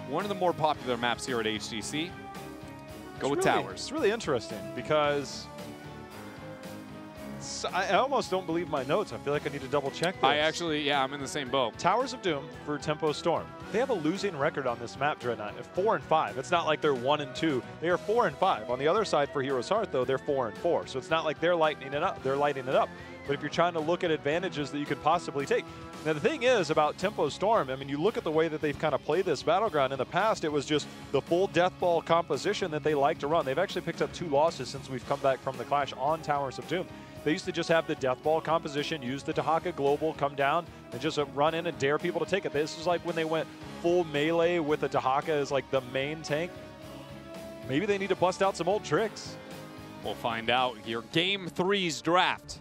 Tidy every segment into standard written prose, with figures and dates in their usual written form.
one of the more popular maps here at HGC. Go with towers. It's really interesting because I almost don't believe my notes. I feel like I need to double check this. I actually, yeah, I'm in the same boat. Towers of Doom for Tempo Storm. They have a losing record on this map, Dreadnought, 4-5. It's not like they're 1-2. They are 4-5. On the other side for Heroes Hearth, though, they're 4-4. So it's not like they're lighting it up. But if you're trying to look at advantages that you could possibly take. Now, the thing is about Tempo Storm, I mean, you look at the way that they've kind of played this battleground. In the past, it was just the full death ball composition that they like to run. They've actually picked up 2 losses since we've come back from the clash on Towers of Doom. They used to just have the death ball composition, use the Dahaka Global, come down, and just run in and dare people to take it. This is like when they went full melee with the Dahaka as like the main tank. Maybe they need to bust out some old tricks. We'll find out here. Game 3's draft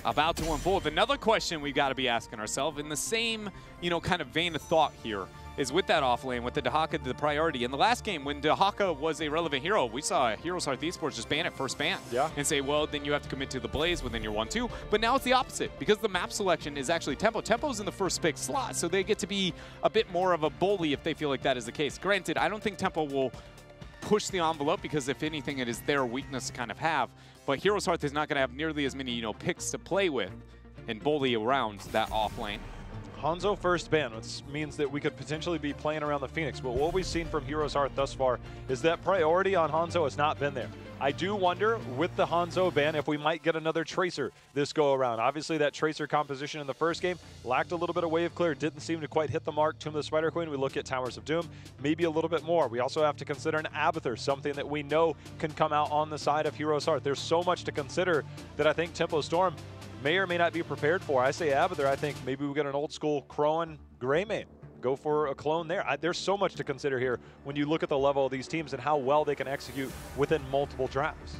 about to unfold. Another question we've got to be asking ourselves in the same, kind of vein of thought here is with that off lane, with the Dahaka the priority. In the last game, when Dahaka was a relevant hero, we saw HeroesHearth Esports just ban it first ban. Yeah. And say, well, then you have to commit to the Blaze within your 1-2. But now it's the opposite, because the map selection is actually Tempo. Tempo's in the first pick slot, so they get to be a bit more of a bully if they feel like that is the case. Granted, I don't think Tempo will push the envelope, because if anything, it is their weakness to kind of have. But HeroesHearth is not going to have nearly as many, picks to play with and bully around that off lane. Hanzo first ban, which means that we could potentially be playing around the Phoenix. But what we've seen from HeroesHearth thus far is that priority on Hanzo has not been there. I do wonder with the Hanzo ban if we might get another Tracer this go around. Obviously that Tracer composition in the first game lacked a little bit of wave clear, didn't seem to quite hit the mark. Tomb of the Spider Queen, we look at Towers of Doom, maybe a little bit more. We also have to consider an Abathur, something that we know can come out on the side of HeroesHearth. There's so much to consider that I think Tempo Storm may or may not be prepared for. I say Abathur, I think maybe we get an old school Crowan Greymane. Go for a clone there. There's so much to consider here when you look at the level of these teams and how well they can execute within multiple drafts.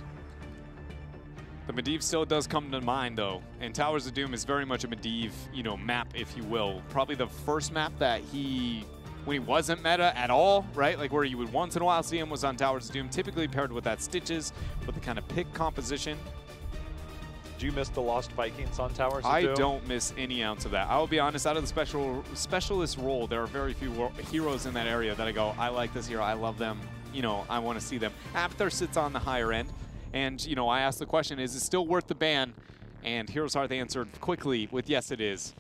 The Medivh still does come to mind, though, and Towers of Doom is very much a Medivh, map, if you will. Probably the first map that when he wasn't meta at all, right? Like where you would once in a while see him was on Towers of Doom, typically paired with that Stitches, with the kind of pick composition. Do you miss the Lost Vikings on Towers of Doom? I don't miss any ounce of that. I will be honest, out of the specialist role, there are very few heroes in that area that I go, I like this hero, I love them, I want to see them. Abathur sits on the higher end, and, I asked the question, is it still worth the ban? And HeroesHearth answered quickly with, yes, it is.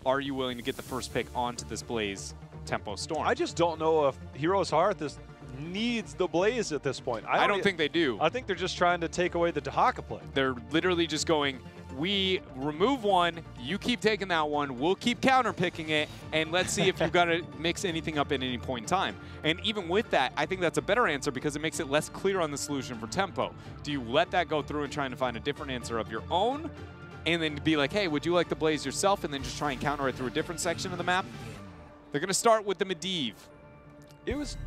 Are you willing to get the first pick onto this Blaze Tempo Storm? I just don't know if HeroesHearth needs the Blaze at this point. I don't think they do. I think they're just trying to take away the Dahaka play. They're literally just going, we remove one, you keep taking that one, we'll keep counter-picking it, and let's see if you're going to mix anything up at any point in time. And even with that, I think that's a better answer because it makes it less clear on the solution for Tempo. Do you let that go through and trying to find a different answer of your own, and then be like, hey, would you like the Blaze yourself, and then just try and counter it through a different section of the map? They're going to start with the Medivh.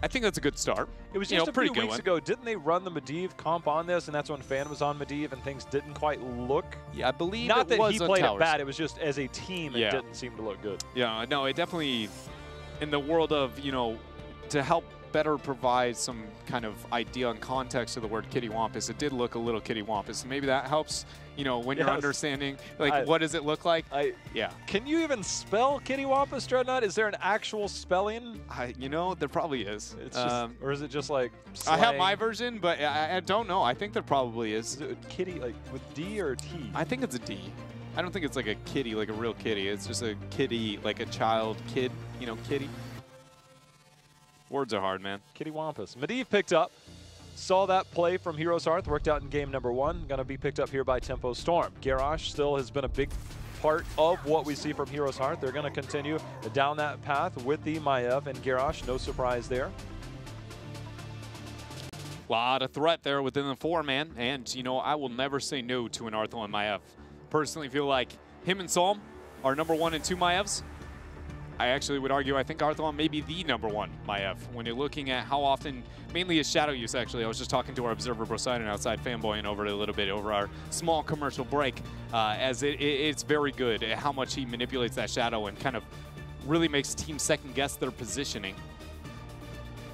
I think that's a good start. It was just a few weeks ago. Didn't they run the Medivh comp on this, and that's when Fan was on Medivh, and things didn't quite look? Yeah, I believe not that he played it bad. It was just as a team, it didn't seem to look good. Yeah, no, it definitely, in the world of, to help better provide some kind of idea and context to the word kittywampus, it did look a little kittywampus. So maybe that helps, when you're understanding, like, what does it look like? Yeah. Can you even spell kittywampus, Dreadnought? Is there an actual spelling? There probably is. It's just, or is it just like slang? I have my version, but I don't know. I think there probably is. Is it kitty, like with D or T? I think it's a D. I don't think it's like a kitty, like a real kitty. It's just a kitty, like a child, kid, kitty. Words are hard, man. Kittywampus. Medivh picked up. Saw that play from HeroesHearth. Worked out in game number 1. Going to be picked up here by Tempo Storm. Garrosh still has been a big part of what we see from HeroesHearth. They're going to continue down that path with the Maiev and Garrosh. No surprise there. Lot of threat there within the 4-man. And, I will never say no to an Arthur and Maiev. Personally feel like him and Psalm are number 1 and 2 Maevs. I actually would argue I think Arthlon may be the number 1 Maiev when you're looking at how often, mainly his shadow use actually. I was just talking to our observer Poseidon outside fanboying over it a little bit over our small commercial break as it's very good at how much he manipulates that shadow and kind of really makes teams second guess their positioning.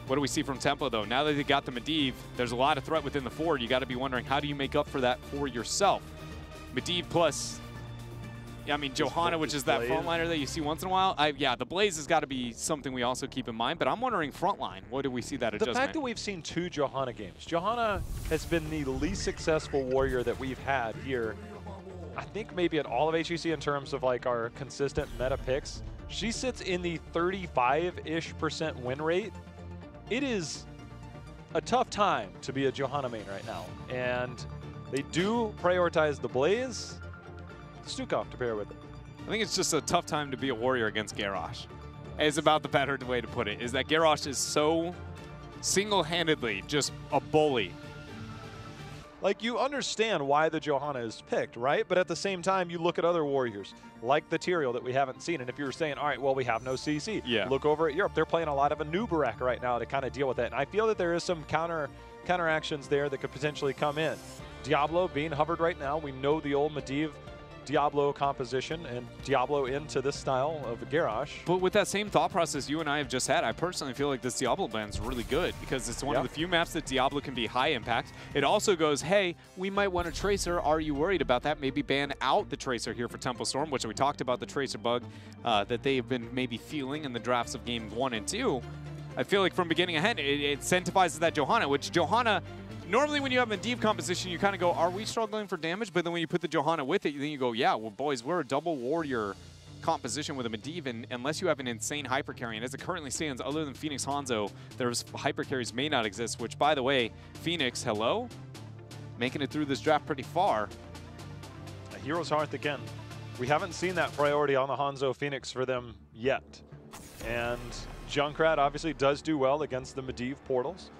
What do we see from Tempo though? Now that they got the Medivh, there's a lot of threat within the 4. You got to be wondering how do you make up for that for yourself? Medivh plus I mean, Johanna, which is that frontliner that you see once in a while. Yeah, the Blaze has got to be something we also keep in mind, but I'm wondering frontline. What do we see that adjustment? The fact that we've seen 2 Johanna games. Johanna has been the least successful warrior that we've had here, I think maybe at all of HGC in terms of like our consistent meta picks. She sits in the 35-ish% win rate. It is a tough time to be a Johanna main right now, and they do prioritize the Blaze. Stukov to pair with it. I think it's just a tough time to be a warrior against Garrosh. It's about the better way to put it, is that Garrosh is so single-handedly just a bully. Like, you understand why the Johanna is picked, right? But at the same time, you look at other warriors, like the Tyrael that we haven't seen, and if you were saying, all right, well, we have no CC, look over at Europe. They're playing a lot of a Nubarak right now to kind of deal with that. And I feel that there is some counteractions there that could potentially come in. Diablo being hovered right now. We know the old Medivh Diablo composition and Diablo into this style of Garrosh. But with that same thought process you and I have just had, I personally feel like this Diablo ban's really good because it's one of the few maps that Diablo can be high impact. It also goes, hey, we might want a Tracer. Are you worried about that? Maybe ban out the Tracer here for Temple Storm, which we talked about the Tracer bug that they've been maybe feeling in the drafts of game 1 and 2. I feel like from beginning ahead, it incentivizes that Johanna, which Johanna, normally when you have a Medivh composition, you kind of go, are we struggling for damage? But then when you put the Johanna with it, then you go, yeah, well, boys, we're a double warrior composition with a Medivh, and unless you have an insane hyper carry, and as it currently stands, other than Phoenix Hanzo, there's hyper carries may not exist, which, by the way, Phoenix, hello? Making it through this draft pretty far. HeroesHearth again. We haven't seen that priority on the Hanzo Phoenix for them yet. And Junkrat obviously does do well against the Medivh portals.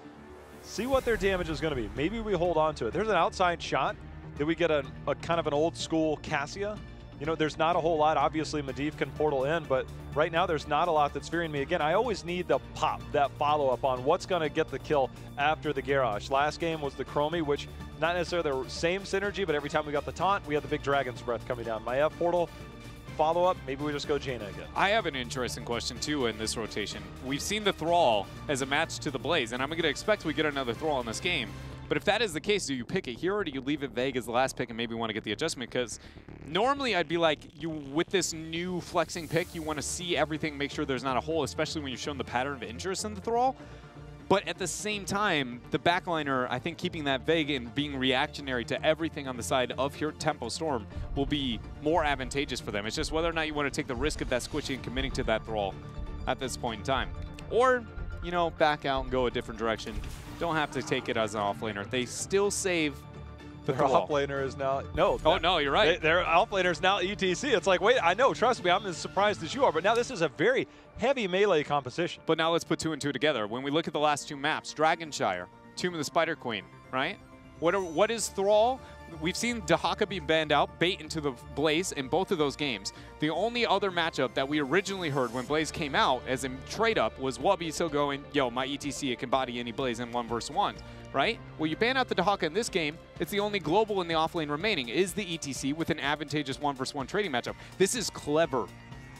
See what their damage is going to be. Maybe we hold on to it. There's an outside shot that we get a kind of an old school Cassia. You know, there's not a whole lot. Obviously, Medivh can portal in, but right now there's not a lot that's fearing me. Again, I always need the pop, that follow-up on what's going to get the kill after the Garrosh. Last game was the Chromie, which not necessarily the same synergy, but every time we got the taunt, we had the big Dragon's Breath coming down. Maiev portal, follow-up, maybe we just go Jaina again. I have an interesting question, too, in this rotation. We've seen the Thrall as a match to the Blaze, and I'm going to expect we get another Thrall in this game. But if that is the case, do you pick it here or do you leave it vague as the last pick and maybe want to get the adjustment? Because normally I'd be like, with this new flexing pick, you want to see everything, make sure there's not a hole, especially when you've shown the pattern of interest in the Thrall. But at the same time, the backliner, I think keeping that vague and being reactionary to everything on the side of here Tempo Storm will be more advantageous for them. It's just whether or not you want to take the risk of that squishy and committing to that Thrall at this point in time. Or, you know, back out and go a different direction. Don't have to take it as an offlaner. They still save the Thrall. Offlaner is now, no. Oh, no, you're right. Their offlaner is now ETC. It's like, wait, I know, trust me, I'm as surprised as you are, but now this is a very heavy melee composition. But now let's put 2 and 2 together. When we look at the last 2 maps, Dragonshire, Tomb of the Spider Queen, right? What is Thrall? We've seen Dahaka be banned out, bait into the Blaze in both of those games. The only other matchup that we originally heard when Blaze came out as a trade-up was Wubby still going, yo, my ETC, it can body any Blaze in 1v1, right? Well, you ban out the Dahaka in this game, it's the only global in the offlane remaining is the ETC with an advantageous 1v1 trading matchup. This is clever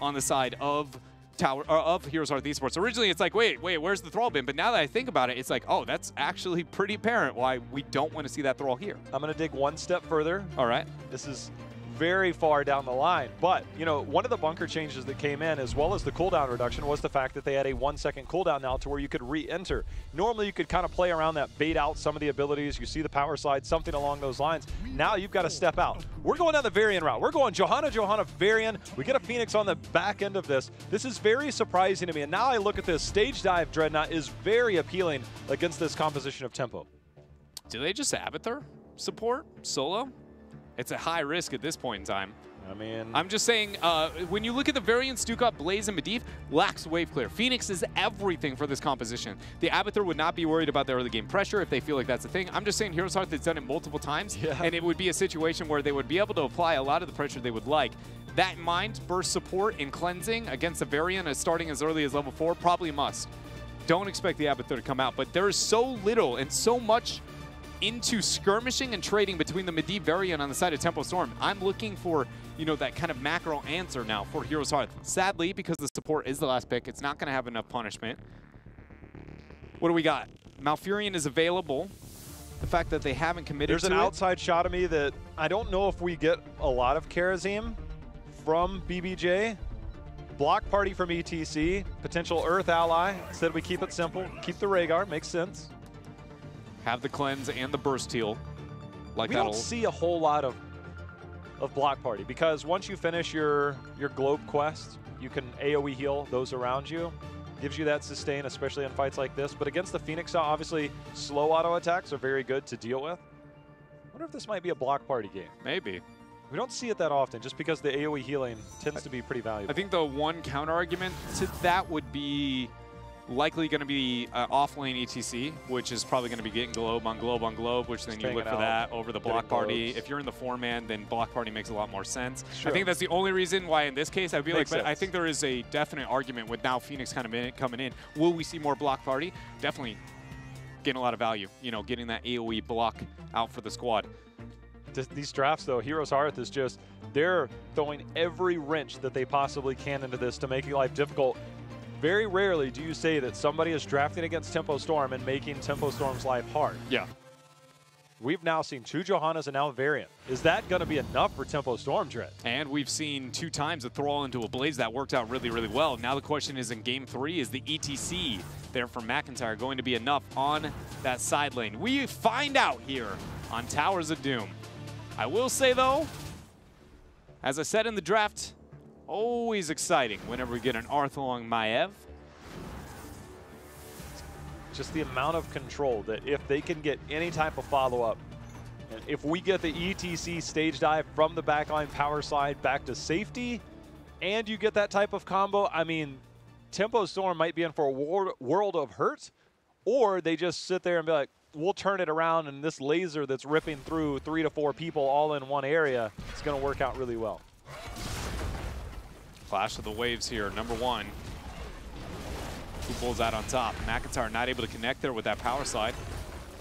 on the side of HeroesHearth Esports. Originally, it's like, wait, where's the Thrall been? But now that I think about it, it's like, oh, that's actually pretty apparent why we don't want to see that Thrall here. I'm going to dig one step further. All right. This is very far down the line. But, you know, one of the bunker changes that came in, as well as the cooldown reduction, was the fact that they had a 1-second cooldown now to where you could re-enter. Normally, you could kind of play around that, bait out some of the abilities. You see the power slide, something along those lines. Now you've got to step out. We're going down the Varian route. We're going Johanna, Varian. We get a Phoenix on the back end of this. This is very surprising to me. And now I look at this. Stage Dive Dreadnought is very appealing against this composition of tempo. Do they just Abathur support solo? It's a high risk at this point in time. I mean, I'm just saying, when you look at the variants, Stukov, Blaze, and Medivh, lacks wave clear. Phoenix is everything for this composition. The Abathur would not be worried about the early game pressure if they feel like that's a thing. I'm just saying HeroesHearth has done it multiple times, and it would be a situation where they would be able to apply a lot of the pressure they would like. That in mind, burst support and cleansing against a variant as starting as early as level 4, probably a must. Don't expect the Abathur to come out, but there is so little and so much into skirmishing and trading between the Medivh variant on the side of Tempo Storm. I'm looking for, you know, that kind of macro answer now for HeroesHearth. Sadly, because the support is the last pick, it's not going to have enough punishment. What do we got? Malfurion is available. The fact that they haven't committed to it. There's an outside shot of me that I don't know if we get a lot of Kharazim from BBJ, block party from ETC, potential Earth ally. Instead we keep it simple, keep the Rhaegar, makes sense. Have the cleanse and the burst heal. Like we don't see a whole lot of block party because once you finish your globe quest, you can AoE heal those around you. Gives you that sustain, especially in fights like this. But against the Phoenix, obviously slow auto attacks are very good to deal with. I wonder if this might be a block party game. Maybe. We don't see it that often just because the AoE healing tends to be pretty valuable. I think the one counter argument to that would be likely going to be off lane ETC, which is probably going to be getting globe on globe on globe, which then you look for that over the block party. If you're in the 4-man, then block party makes a lot more sense. Sure. I think that's the only reason why in this case I'd be like, but I think there is a definite argument with now Phoenix kind of coming in. Will we see more block party? Definitely getting a lot of value, you know, getting that AoE block out for the squad. These drafts, though, HeroesHearth is just, they're throwing every wrench that they possibly can into this to make life difficult. Very rarely do you say that somebody is drafting against Tempo Storm and making Tempo Storm's life hard. Yeah. We've now seen 2 Johannas and now a Variant. Is that going to be enough for Tempo Storm, Dread? And we've seen 2 times a Thrall into a Blaze that worked out really, really well. Now the question is in Game 3, is the ETC there for McIntyre going to be enough on that side lane? We find out here on Towers of Doom. I will say, though, as I said in the draft, always exciting whenever we get an Arthalong Maiev. Just the amount of control that if they can get any type of follow-up, and if we get the ETC stage dive from the backline power slide back to safety, and you get that type of combo, I mean, Tempo Storm might be in for a world of hurt, or they just sit there and be like, we'll turn it around, and this laser that's ripping through 3 to 4 people all in one area, it's going to work out really well. Clash of the waves here, number 1. Who pulls out on top? McIntyre not able to connect there with that power slide.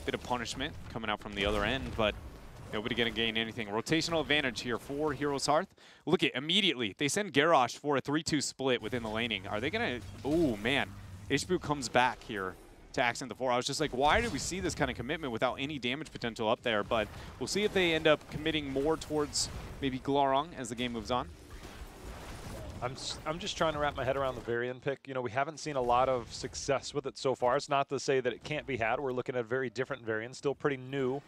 Bit of punishment coming out from the other end, but nobody going to gain anything. Rotational advantage here for HeroesHearth. Look at immediately. They send Garrosh for a 3-2 split within the laning. Are they going to... Oh, man. Ishbu comes back here to accent the 4. I was just like, why do we see this kind of commitment without any damage potential up there? But we'll see if they end up committing more towards maybe Glarong as the game moves on. I'm just trying to wrap my head around the Varian pick. You know, we haven't seen a lot of success with it so far. It's not to say that it can't be had. We're looking at very different variants, still pretty new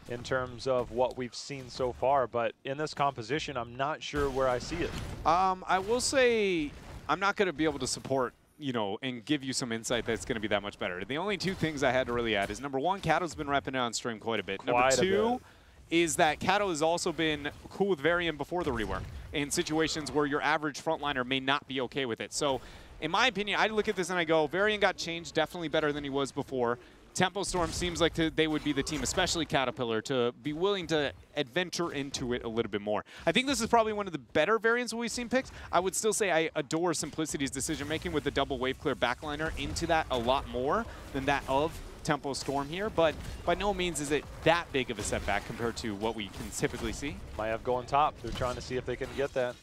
in terms of what we've seen so far. But in this composition, I'm not sure where I see it. I will say I'm not going to be able to support, you know, and give you some insight that's going to be that much better. The only 2 things I had to really add is, number 1, Kato's been repping it on stream quite a bit. Number 2 is that Kato has also been cool with Varian before the rework in situations where your average frontliner may not be okay with it. So, in my opinion, I look at this and I go, Varian got changed, definitely better than he was before. Tempo Storm seems like they would be the team, especially Caterpillar, to be willing to adventure into it a little bit more. I think this is probably one of the better variants we've seen picked. I would still say I adore Simplicity's decision-making with the double wave clear backliner into that a lot more than that of Tempo Storm here, but by no means is it that big of a setback compared to what we can typically see. Maiev going top. They're trying to see if they can get that.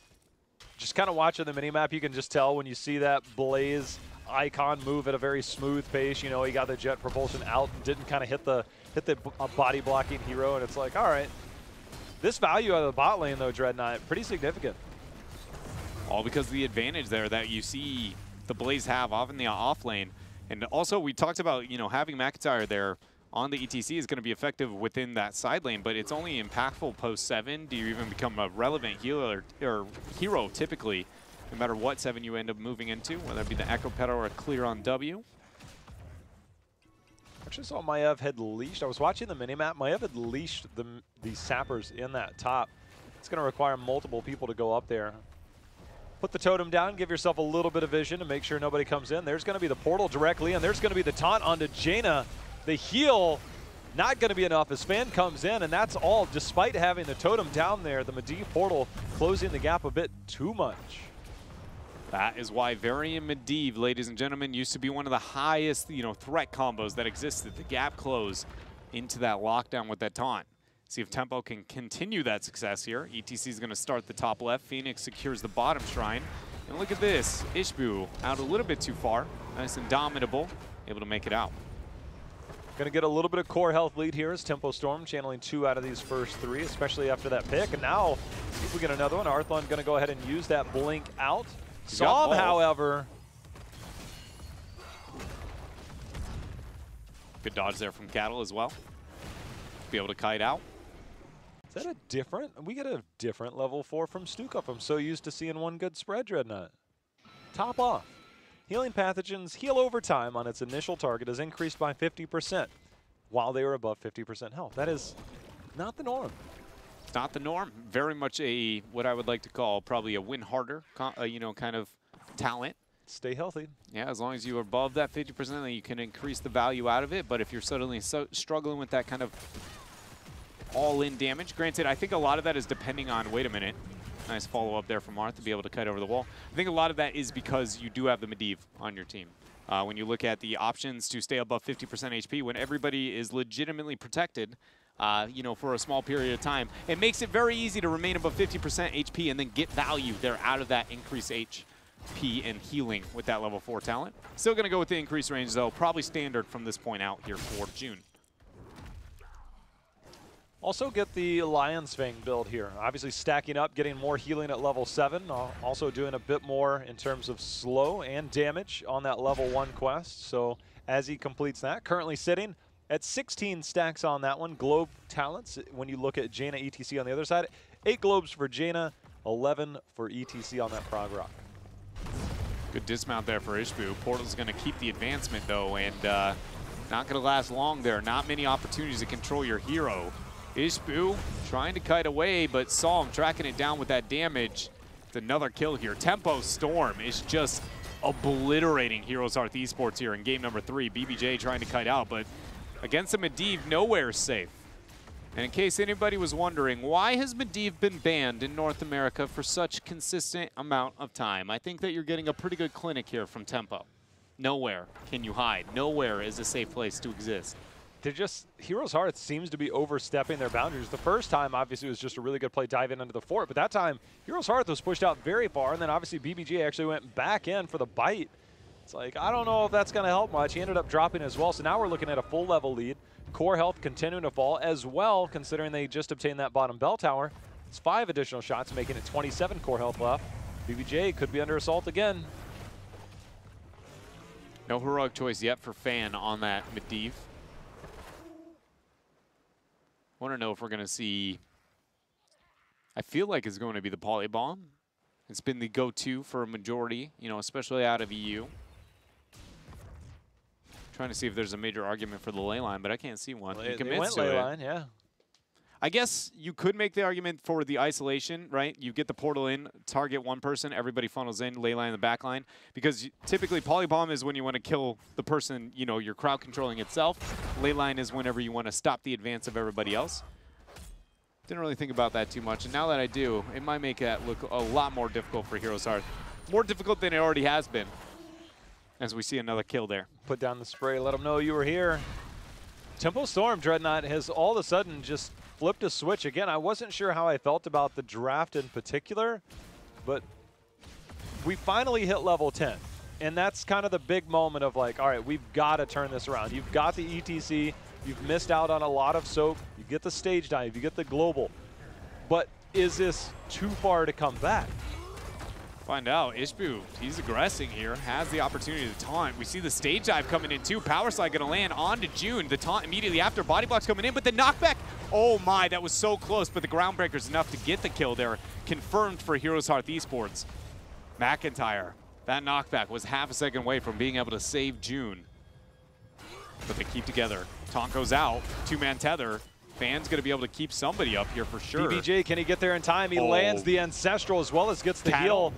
Just kind of watching the minimap, you can just tell when you see that Blaze icon move at a very smooth pace. You know, he got the jet propulsion out and didn't kind of hit the body blocking hero, and it's like, all right. This value out of the bot lane, though, Dreadnought, pretty significant. All because of the advantage there that you see the Blaze have off in the off lane. And also, we talked about, you know, having McIntyre there on the ETC is going to be effective within that side lane, but it's only impactful post 7. Do you even become a relevant healer or hero typically, no matter what 7 you end up moving into, whether it be the Echo Pedal or a clear on W? Actually saw Maiev had leashed. I was watching the minimap. Maiev had leashed the sappers in that top. It's going to require multiple people to go up there. Put the totem down, give yourself a little bit of vision to make sure nobody comes in. There's going to be the portal directly, and there's going to be the taunt onto Jaina. The heal not going to be enough as Fan comes in, and that's all. Despite having the totem down there, the Medivh portal closing the gap a bit too much. That is why Varian Medivh, ladies and gentlemen, used to be one of the highest, you know, threat combos that existed. The gap close into that lockdown with that taunt. See if Tempo can continue that success here. ETC is going to start the top left. Phoenix secures the bottom shrine. And look at this. Ishbu out a little bit too far. Nice and dominable. Able to make it out. Going to get a little bit of core health lead here as Tempo Storm channeling 2 out of these first 3, especially after that pick. And now, see if we get another one. Hearthon going to go ahead and use that blink out. Psalm, however. Good dodge there from Cattle as well. Be able to kite out. Is that a different? We get a different level 4 from Stukov. I'm so used to seeing one good spread, Dreadnought. Top off. Healing pathogens heal over time on its initial target is increased by 50% while they are above 50% health. That is not the norm. It's not the norm. Very much a, what I would like to call probably a win harder, you know, kind of talent. Stay healthy. Yeah, as long as you are above that 50%, then you can increase the value out of it. But if you're suddenly struggling with that kind of all-in damage, granted, I think a lot of that is depending on, wait a minute, nice follow-up there from Hearth to be able to kite over the wall. I think a lot of that is because you do have the Medivh on your team. When you look at the options to stay above 50% HP, when everybody is legitimately protected, you know, for a small period of time, it makes it very easy to remain above 50% HP and then get value there out of that increased HP and healing with that level 4 talent. Still going to go with the increased range, though. Probably standard from this point out here for June. Also get the Lion's Fang build here. Obviously stacking up, getting more healing at level 7. Also doing a bit more in terms of slow and damage on that level 1 quest. So as he completes that, currently sitting at 16 stacks on that one. Globe talents, when you look at Jaina ETC on the other side, 8 globes for Jaina, 11 for ETC on that Prog Rock. Good dismount there for Ishbu. Portal's going to keep the advancement, though, and not going to last long there. Not many opportunities to control your hero. Ishbu trying to kite away, but Psalm tracking it down with that damage. It's another kill here. Tempo Storm is just obliterating HeroesHearth Esports here in game number 3. BBJ trying to kite out, but against a Medivh, nowhere is safe. And in case anybody was wondering, why has Medivh been banned in North America for such consistent amount of time? I think that you're getting a pretty good clinic here from Tempo. Nowhere can you hide. Nowhere is a safe place to exist. They're just, HeroesHearth seems to be overstepping their boundaries. The first time, obviously, it was just a really good play, dive in under the fort. But that time, HeroesHearth was pushed out very far, and then obviously BBG actually went back in for the bite. It's like, I don't know if that's going to help much. He ended up dropping as well, so now we're looking at a full level lead. Core health continuing to fall as well, considering they just obtained that bottom bell tower. It's 5 additional shots, making it 27 core health left. BBJ could be under assault again. No heroic choice yet for Fan on that Medivh. I want to know if we're going to see, I feel like it's going to be the Polybomb. It's been the go-to for a majority, you know, especially out of EU. Trying to see if there's a major argument for the ley line, but I can't see one. They went ley line, yeah. I guess you could make the argument for the isolation, right? You get the portal in, target one person, everybody funnels in, ley line in the back line. Because typically Polybomb is when you want to kill the person, you know, you're crowd controlling itself. Ley line is whenever you want to stop the advance of everybody else. Didn't really think about that too much, and now that I do, it might make that look a lot more difficult for HeroesHearth. More difficult than it already has been, as we see another kill there. Put down the spray, let them know you were here. Tempo Storm, Dreadnought, has all of a sudden just flipped a switch. Again, I wasn't sure how I felt about the draft in particular, but we finally hit level 10. And that's kind of the big moment of like, all right, we've got to turn this around. You've got the ETC. You've missed out on a lot of soak. You get the stage dive. You get the global. But is this too far to come back? Find out. Ishbu, he's aggressing here, has the opportunity to taunt. We see the stage dive coming in too. Power slide going to land onto June. The taunt immediately after. Body blocks coming in, but the knockback. Oh my, that was so close, but the groundbreaker's enough to get the kill there. Confirmed for HeroesHearth Esports. McIntyre, that knockback was half a second away from being able to save June. But they keep together. Taunt goes out, 2-man tether. Fan's going to be able to keep somebody up here for sure. BBJ, can he get there in time? He lands the Ancestral as well as gets the heal.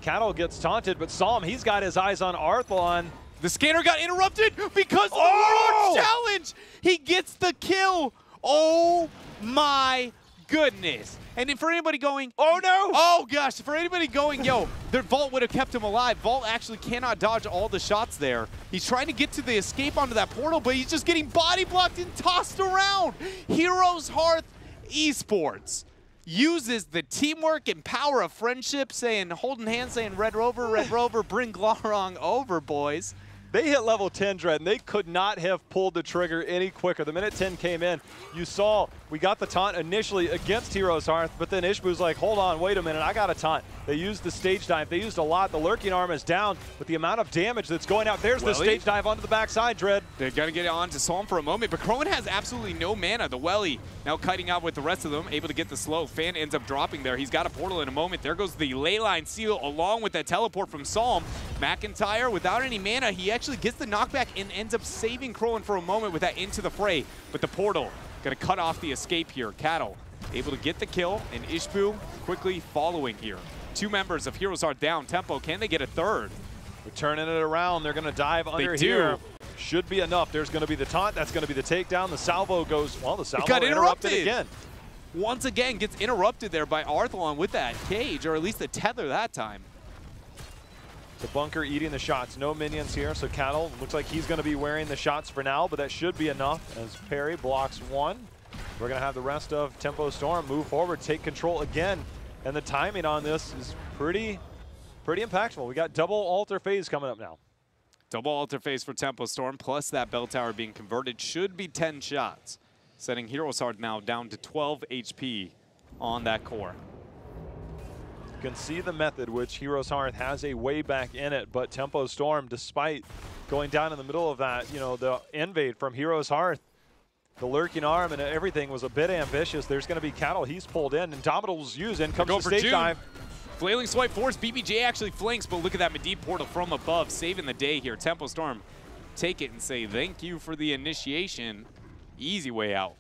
Cattle gets taunted, but Psalm, he's got his eyes on Arthlon. The scanner got interrupted because of the Roach challenge. He gets the kill. Oh my goodness. And for anybody going, oh no! Oh gosh, for anybody going, yo, their Vault would have kept him alive. Vault actually cannot dodge all the shots there. He's trying to get to the escape onto that portal, but he's just getting body blocked and tossed around. HeroesHearth Esports uses the teamwork and power of friendship, saying, holding hands, saying, Red Rover, bring Glorong over, boys. They hit level 10, Dread, and they could not have pulled the trigger any quicker. The minute 10 came in, you saw we got the taunt initially against HeroesHearth, but then Ishbu's like, hold on, wait a minute, I got a taunt. They used the stage dive. They used a lot. The lurking arm is down, but the amount of damage that's going out, there's the stage dive onto the backside, Dread. They're going to get it on to Psalm for a moment, but Crowan has absolutely no mana. The Welly now kiting out with the rest of them, able to get the slow. Fan ends up dropping there. He's got a portal in a moment. There goes the Leyline seal along with that teleport from Psalm. McIntyre, without any mana, he actually gets the knockback and ends up saving Crowan for a moment with that into the fray. But the portal going to cut off the escape here. Cattle able to get the kill, and Ishbu quickly following here. 2 members of HeroesHearth down. Tempo, can they get a third? We're turning it around. They're going to dive under here. Should be enough. There's going to be the taunt. That's going to be the takedown. The salvo goes, well, the salvo got interrupted again. Once again, gets interrupted there by Arthlon with that cage, or at least the tether that time. The bunker eating the shots. No minions here, so Cattle looks like he's going to be wearing the shots for now, but that should be enough as Perry blocks 1. We're going to have the rest of Tempo Storm move forward, take control again, and the timing on this is pretty impactful. We got double altar phase coming up now. Double altar phase for Tempo Storm, plus that bell tower being converted, should be 10 shots, setting HeroesHearth now down to 12 HP on that core. You can see the method which HeroesHearth has a way back in it, but Tempo Storm, despite going down in the middle of that, you know, the invade from HeroesHearth, the lurking arm and everything was a bit ambitious. There's going to be Cattle. He's pulled in, and Domital's used in. Comes the stage dive. Flailing Swipe Force. BBJ actually flanks, but look at that Medivh portal from above, saving the day here. Tempo Storm take it and say thank you for the initiation. Easy way out.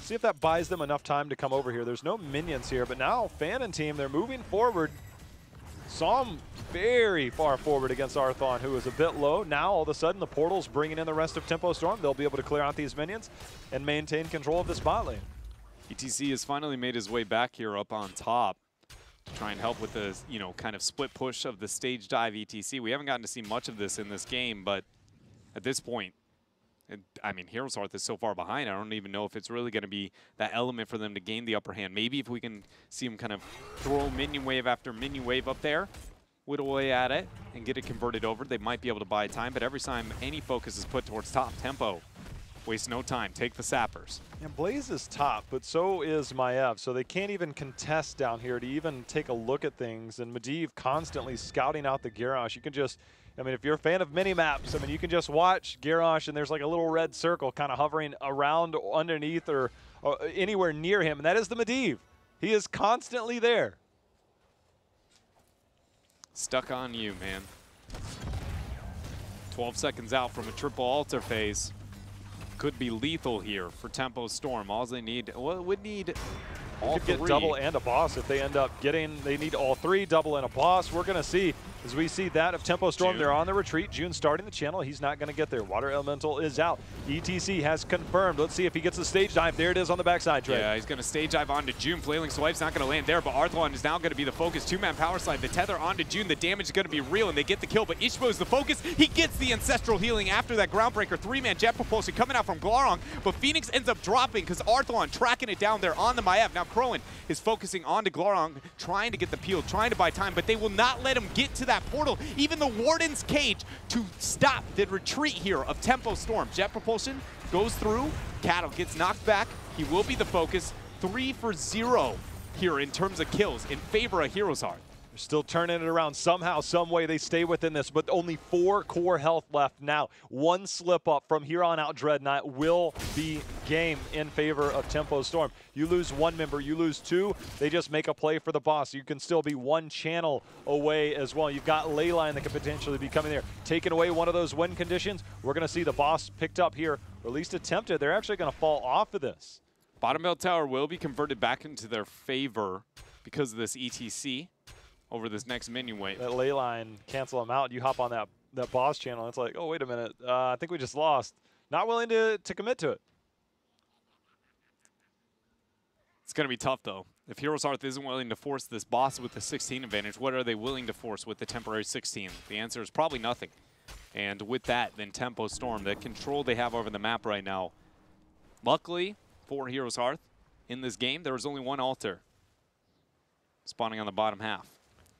See if that buys them enough time to come over here. There's no minions here, but now Fan and team, they're moving forward. Psalm very far forward against Arthon, who is a bit low. Now, all of a sudden, the portal's bringing in the rest of Tempo Storm. They'll be able to clear out these minions and maintain control of this bot lane. ETC has finally made his way back here up on top to try and help with the, you know, kind of split push of the stage dive ETC. We haven't gotten to see much of this in this game, but at this point, I mean, HeroesHearth is so far behind, I don't even know if it's really going to be that element for them to gain the upper hand. Maybe if we can see them kind of throw minion wave after minion wave up there, whittle away at it, and get it converted over, they might be able to buy time. But every time any focus is put towards top, Tempo waste no time, take the sappers. And Blaze is top, but so is Maiev, so they can't even contest down here to even take a look at things. And Medivh constantly scouting out the Garrosh. You can just, I mean, if you're a fan of mini-maps, I mean, you can just watch Garrosh and there's like a little red circle kind of hovering around, underneath, or anywhere near him, and that is the Medivh. He is constantly there. Stuck on you, man. 12 seconds out from a triple altar phase. Could be lethal here for Tempo Storm. All they need, well, it would need all could three. Get double and a boss if they end up getting, they need all 3, double and a boss. We're going to see, as we see that of Tempo Storm, they're on the retreat. June starting the channel. He's not going to get there. Water Elemental is out. ETC has confirmed. Let's see if he gets the stage dive. There it is on the backside, Trey. Yeah, he's going to stage dive onto June. Flailing Swipe's not going to land there, but Arthlon is now going to be the focus. 2-man power slide. The tether onto June. The damage is going to be real, and they get the kill, but Ishbo is the focus. He gets the Ancestral Healing after that Groundbreaker. 3-man jet propulsion coming out from Glarong, but Phoenix ends up dropping because Arthlon tracking it down there on the Maiev. Now Crowan is focusing onto Glarong, trying to get the peel, trying to buy time, but they will not let him get to that portal. Even the Warden's cage to stop the retreat here of Tempo Storm. Jet propulsion goes through. Cattle gets knocked back. He will be the focus. 3 for 0 here in terms of kills in favor of HeroesHearth. They're still turning it around somehow, some way. They stay within this, but only 4 core health left now. 1 slip up from here on out, Dreadnought will be game in favor of Tempo Storm. You lose 1 member, you lose 2, they just make a play for the boss. You can still be 1 channel away as well. You've got Leyline that could potentially be coming there. Taking away one of those win conditions, we're going to see the boss picked up here, or at least attempted. They're actually going to fall off of this. Bottom belt tower will be converted back into their favor because of this ETC. Over this next minion wave. That Leyline cancel him out. You hop on that boss channel. It's like, oh, wait a minute. I think we just lost. Not willing to commit to it. It's going to be tough, though. If HeroesHearth isn't willing to force this boss with the 16 advantage, what are they willing to force with the temporary 16? The answer is probably nothing. And with that, then Tempo Storm, the control they have over the map right now. Luckily for HeroesHearth, in this game, there was only 1 altar spawning on the bottom half.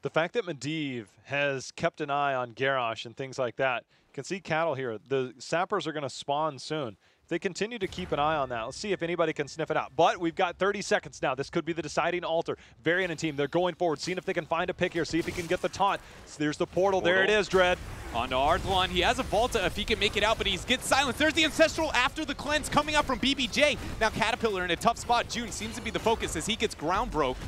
The fact that Medivh has kept an eye on Garrosh and things like that, you can see Cattle here. The Sappers are going to spawn soon. If they continue to keep an eye on that, let's see if anybody can sniff it out. But we've got 30 seconds now. This could be the deciding altar. Varian and team, they're going forward, seeing if they can find a pick here, see if he can get the taunt. So there's the portal. There it is, Dread. On to Arthlon. He has a Volta if he can make it out, but he gets silenced. There's the Ancestral after the cleanse coming out from BBJ. Now Caterpillar in a tough spot. June seems to be the focus as he gets ground broke.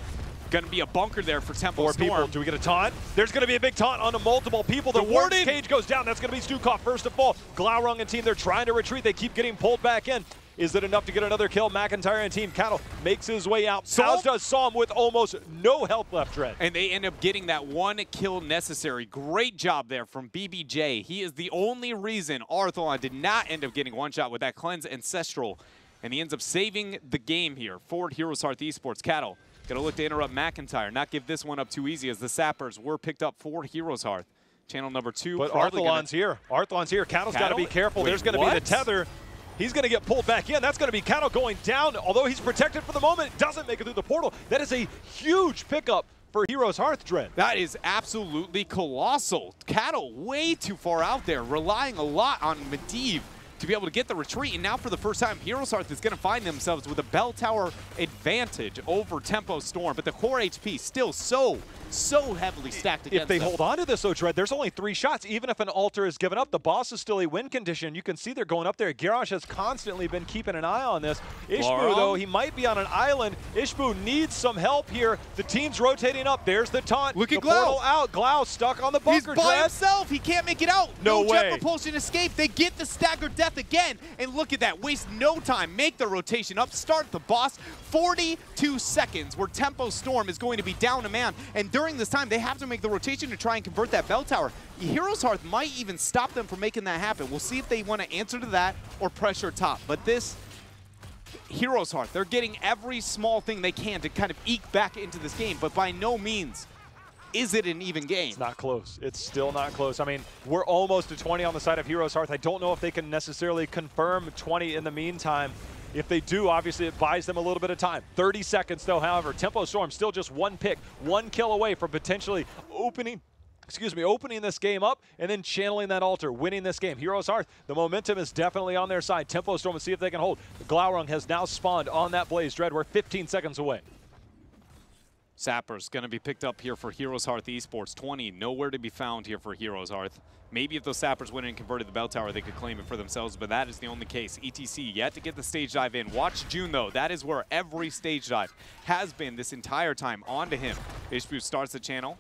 Gonna be a bunker there for Tempo Storm. People. Do we get a taunt? There's gonna be a big taunt onto multiple people. The Warden's cage goes down. That's gonna be Stukov first to fall. Glaurung and team, they're trying to retreat. They keep getting pulled back in. Is it enough to get another kill? McIntyre and team. Cattle makes his way out. As does Psalm with almost no health left, Dread. And they end up getting that one kill necessary. Great job there from BBJ. He is the only reason Arthlon did not end up getting one shot with that cleanse Ancestral. And he ends up saving the game here for HeroesHearth Esports. Cattle gonna look to interrupt McIntyre, not give this one up too easy as the Sappers were picked up for HeroesHearth. Channel number 2. But Arthlon's here. Arthlon's here. Cattle's got to be careful. There's going to be the tether. He's going to get pulled back in. That's going to be Cattle going down. Although he's protected for the moment, doesn't make it through the portal. That is a huge pickup for HeroesHearth, Dread. That is absolutely colossal. Cattle way too far out there, relying a lot on Medivh to be able to get the retreat. And now for the first time, HeroesHearth is going to find themselves with a bell tower advantage over Tempo Storm. But the core HP still so heavily stacked against If they them. hold on to this, though, Dread, there's only 3 shots. Even if an altar is given up, the boss is still a win condition. You can see they're going up there. Garrosh has constantly been keeping an eye on this. Ishbu, though, he might be on an island. Ishbu needs some help here. The team's rotating up. There's the taunt. Look at the portal out. Glau stuck on the bunker, He's by Dread. himself. He can't make it out. No way. Jet propulsion escape. They get the staggered death again. And look at that. Waste no time. Make the rotation up. Start the boss. 42 seconds where Tempo Storm is going to be down a man. And during this time, they have to make the rotation to try and convert that bell tower. HeroesHearth might even stop them from making that happen. We'll see if they want to answer to that or pressure top. But this HeroesHearth, they're getting every small thing they can to kind of eke back into this game. But by no means is it an even game. It's not close. It's still not close. I mean, we're almost to 20 on the side of HeroesHearth. I don't know if they can necessarily confirm 20 in the meantime. If they do, obviously it buys them a little bit of time. 30 seconds though, however. Tempo Storm still just one pick, one kill away from potentially opening this game up and then channeling that altar, winning this game. HeroesHearth, the momentum is definitely on their side. Tempo Storm, let's see if they can hold. Glaurung has now spawned on that Blaze. Dread, we're 15 seconds away. Sappers going to be picked up here for HeroesHearth Esports. 20, nowhere to be found here for HeroesHearth. Maybe if those Sappers went in and converted the bell tower, they could claim it for themselves, but that is the only case. ETC yet to get the stage dive in. Watch June, though. That is where every stage dive has been this entire time. On to him. Ishbu starts the channel.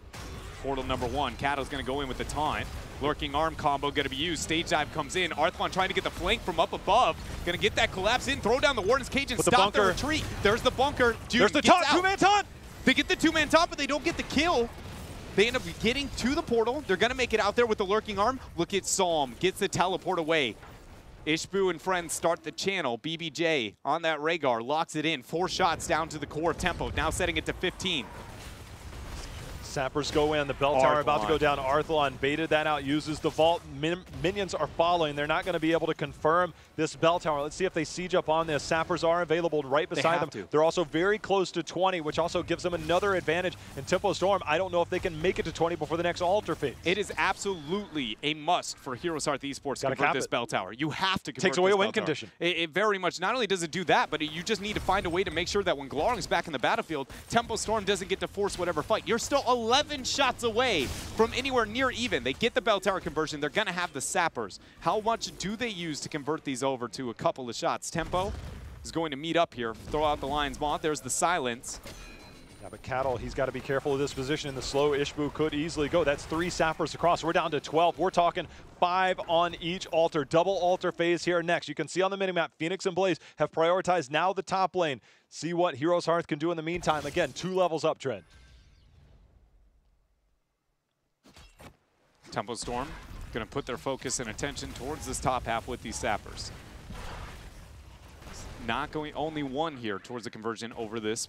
Portal number 1. Cattle's going to go in with the taunt. Lurking arm combo going to be used. Stage dive comes in. Arthlon trying to get the flank from up above. Going to get that collapse in. Throw down the Warden's cage and stop the retreat. There's the bunker. June There's the taunt. 2-man taunt. They get the 2-man taunt, but they don't get the kill. They end up getting to the portal. They're going to make it out there with the lurking arm. Look at Psalm. Gets the teleport away. Ishbu and friends start the channel. BBJ on that Rhaegar. Locks it in. 4 shots down to the core of Tempo. Now setting it to 15. Sappers go in. The bell tower about to go down. Arthlon baited that out, uses the vault. Minions are following. They're not going to be able to confirm this bell tower. Let's see if they siege up on this. Sappers are available right beside them. They're also very close to 20, which also gives them another advantage. In Tempo Storm, I don't know if they can make it to 20 before the next altar phase. It is absolutely a must for HeroesHearth Esports to convert this bell tower. You have to convert Takes away a win condition. It very much, not only does it do that, but you just need to find a way to make sure that when Glaurung's back in the battlefield, Tempo Storm doesn't get to force whatever fight. You're still 11 shots away from anywhere near even. They get the bell tower conversion. They're going to have the Sappers. How much do they use to convert these over to a couple of shots? Tempo is going to meet up here. Throw out the Lion's Moth. There's the silence. Yeah, but Cattle, he's got to be careful of this position. The slow Ishbu could easily go. That's 3 Sappers across. We're down to 12. We're talking 5 on each altar. Double altar phase here next. You can see on the minimap, Phoenix and Blaze have prioritized now the top lane. See what HeroesHearth can do in the meantime. Again, 2 levels up, Trent. Tempo Storm going to put their focus and attention towards this top half with these Sappers. Not going, only 1 here towards the conversion over this.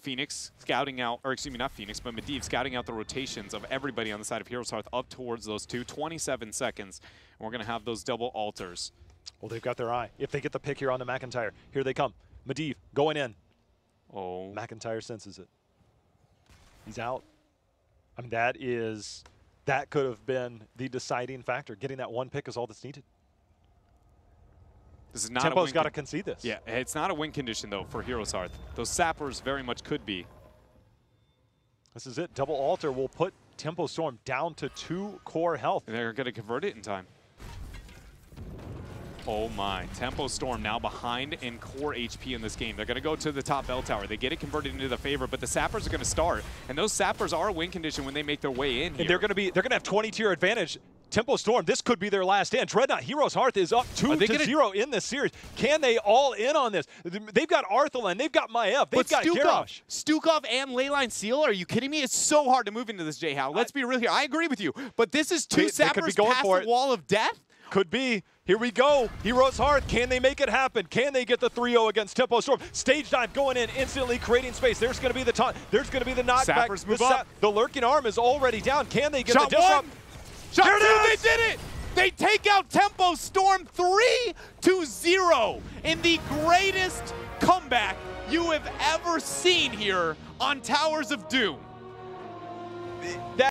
Phoenix scouting out, or excuse me, not Phoenix, but Medivh scouting out the rotations of everybody on the side of HeroesHearth up towards those 2. 27 seconds, and we're going to have those double altars. Well, they've got their eye. If they get the pick here on the McIntyre, here they come. Medivh going in. Oh. McIntyre senses it. He's out. I mean, that could have been the deciding factor. Getting that one pick is all that's needed. This is not Tempo's got to concede this. Yeah, it's not a win condition, though, for HeroesHearth. Those sappers very much could be. This is it. Double altar will put Tempo Storm down to 2 core health. And they're going to convert it in time. Oh my, Tempo Storm now behind in core HP in this game. They're going to go to the top bell tower. They get it converted into the favor, but the sappers are going to start. And those sappers are a win condition when they make their way in here. And they're going to have 20-tier advantage. Tempo Storm, this could be their last stand. Dreadnought, HeroesHearth is up 2-0 in this series. Can they all in on this? They've got Arthalan, they've got Maiev, they've got Garrosh. Stukov and Leyline Seal, are you kidding me? It's so hard to move into this, J-How. Let's be real here. I agree with you, but this is two sappers past the wall of death? Could be. Here we go. HeroesHearth, can they make it happen? Can they get the 3-0 against Tempo Storm? Stage dive going in, instantly creating space. There's going to be the taunt. There's going to be the knockback. Sappers move up. The lurking arm is already down. Can they get Shot the disrupt? Shot two, they did it! They take out Tempo Storm 3-0 in the greatest comeback you have ever seen here on Towers of Doom.